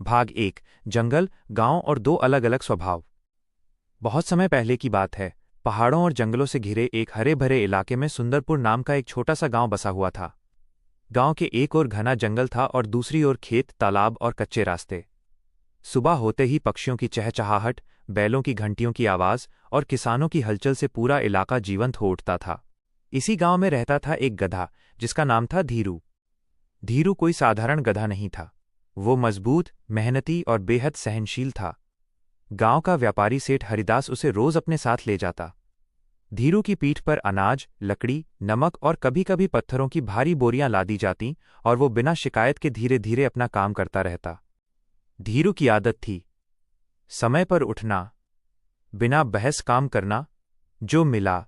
भाग 1। जंगल, गांव और दो अलग अलग स्वभाव। बहुत समय पहले की बात है। पहाड़ों और जंगलों से घिरे एक हरे भरे इलाके में सुंदरपुर नाम का एक छोटा सा गांव बसा हुआ था। गांव के एक ओर घना जंगल था और दूसरी ओर खेत, तालाब और कच्चे रास्ते। सुबह होते ही पक्षियों की चहचहाहट, बैलों की घंटियों की आवाज और किसानों की हलचल से पूरा इलाका जीवंत हो उठता था। इसी गांव में रहता था एक गधा, जिसका नाम था धीरू। धीरू कोई साधारण गधा नहीं था। वो मजबूत, मेहनती और बेहद सहनशील था। गांव का व्यापारी सेठ हरिदास उसे रोज अपने साथ ले जाता। धीरू की पीठ पर अनाज, लकड़ी, नमक और कभी कभी पत्थरों की भारी बोरियां लादी जातीं और वो बिना शिकायत के धीरे धीरे अपना काम करता रहता। धीरू की आदत थी समय पर उठना, बिना बहस काम करना, जो मिला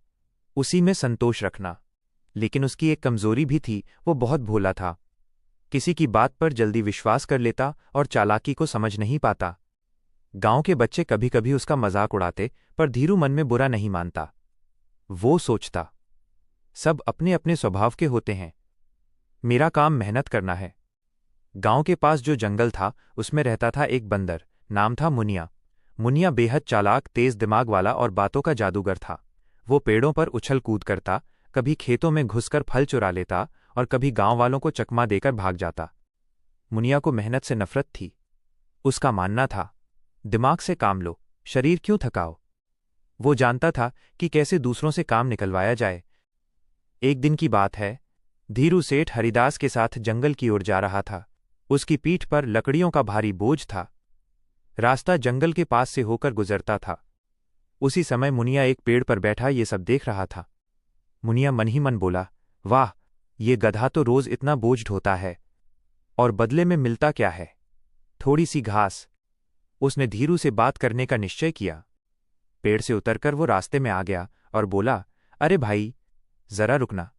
उसी में संतोष रखना। लेकिन उसकी एक कमजोरी भी थी, वो बहुत भोला था। किसी की बात पर जल्दी विश्वास कर लेता और चालाकी को समझ नहीं पाता। गांव के बच्चे कभी कभी उसका मजाक उड़ाते, पर धीरू मन में बुरा नहीं मानता। वो सोचता, सब अपने अपने स्वभाव के होते हैं, मेरा काम मेहनत करना है। गांव के पास जो जंगल था, उसमें रहता था एक बंदर, नाम था मुनिया। मुनिया बेहद चालाक, तेज दिमाग वाला और बातों का जादूगर था। वो पेड़ों पर उछल कूद करता, कभी खेतों में घुसकर फल चुरा लेता और कभी गांव वालों को चकमा देकर भाग जाता। मुनिया को मेहनत से नफरत थी। उसका मानना था, दिमाग से काम लो, शरीर क्यों थकाओ। वो जानता था कि कैसे दूसरों से काम निकलवाया जाए। एक दिन की बात है, धीरू सेठ हरिदास के साथ जंगल की ओर जा रहा था। उसकी पीठ पर लकड़ियों का भारी बोझ था। रास्ता जंगल के पास से होकर गुजरता था। उसी समय मुनिया एक पेड़ पर बैठा ये सब देख रहा था। मुनिया मन ही मन बोला, वाह, ये गधा तो रोज इतना बोझ ढोता है, और बदले में मिलता क्या है? थोड़ी सी घास। उसने धीरू से बात करने का निश्चय किया। पेड़ से उतरकर वो रास्ते में आ गया और बोला, अरे भाई, जरा रुकना।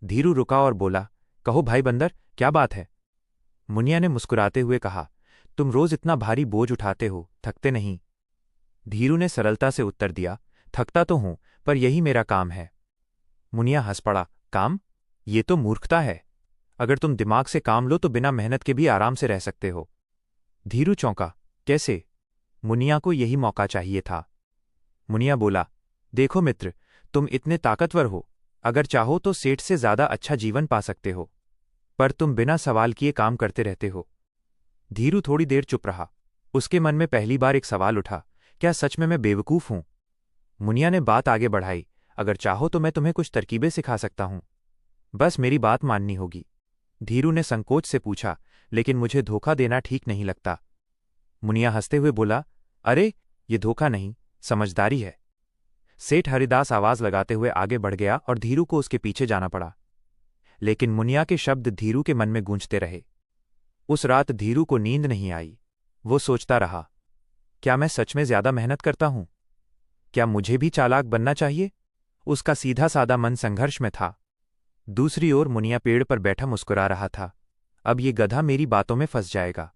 धीरू रुका और बोला, कहो भाई बंदर, क्या बात है? मुनिया ने मुस्कुराते हुए कहा, तुम रोज इतना भारी बोझ उठाते हो, थकते नहीं? धीरू ने सरलता से उत्तर दिया, थकता तो हूं, पर यही मेरा काम है। मुनिया हंस पड़ा, काम? ये तो मूर्खता है। अगर तुम दिमाग से काम लो तो बिना मेहनत के भी आराम से रह सकते हो। धीरू चौंका, कैसे? मुनिया को यही मौका चाहिए था। मुनिया बोला, देखो मित्र, तुम इतने ताकतवर हो, अगर चाहो तो सेठ से ज्यादा अच्छा जीवन पा सकते हो, पर तुम बिना सवाल किए काम करते रहते हो। धीरू थोड़ी देर चुप रहा। उसके मन में पहली बार एक सवाल उठा, क्या सच में मैं बेवकूफ हूं? मुनिया ने बात आगे बढ़ाई, अगर चाहो तो मैं तुम्हें कुछ तरकीबें सिखा सकता हूं, बस मेरी बात माननी होगी। धीरू ने संकोच से पूछा, लेकिन मुझे धोखा देना ठीक नहीं लगता। मुनिया हंसते हुए बोला, अरे, ये धोखा नहीं, समझदारी है। सेठ हरिदास आवाज लगाते हुए आगे बढ़ गया और धीरू को उसके पीछे जाना पड़ा। लेकिन मुनिया के शब्द धीरू के मन में गूंजते रहे। उस रात धीरू को नींद नहीं आई। वो सोचता रहा, क्या मैं सच में ज्यादा मेहनत करता हूं? क्या मुझे भी चालाक बनना चाहिए? उसका सीधा सादा मन संघर्ष में था। दूसरी ओर मुनिया पेड़ पर बैठा मुस्कुरा रहा था, अब ये गधा मेरी बातों में फंस जाएगा।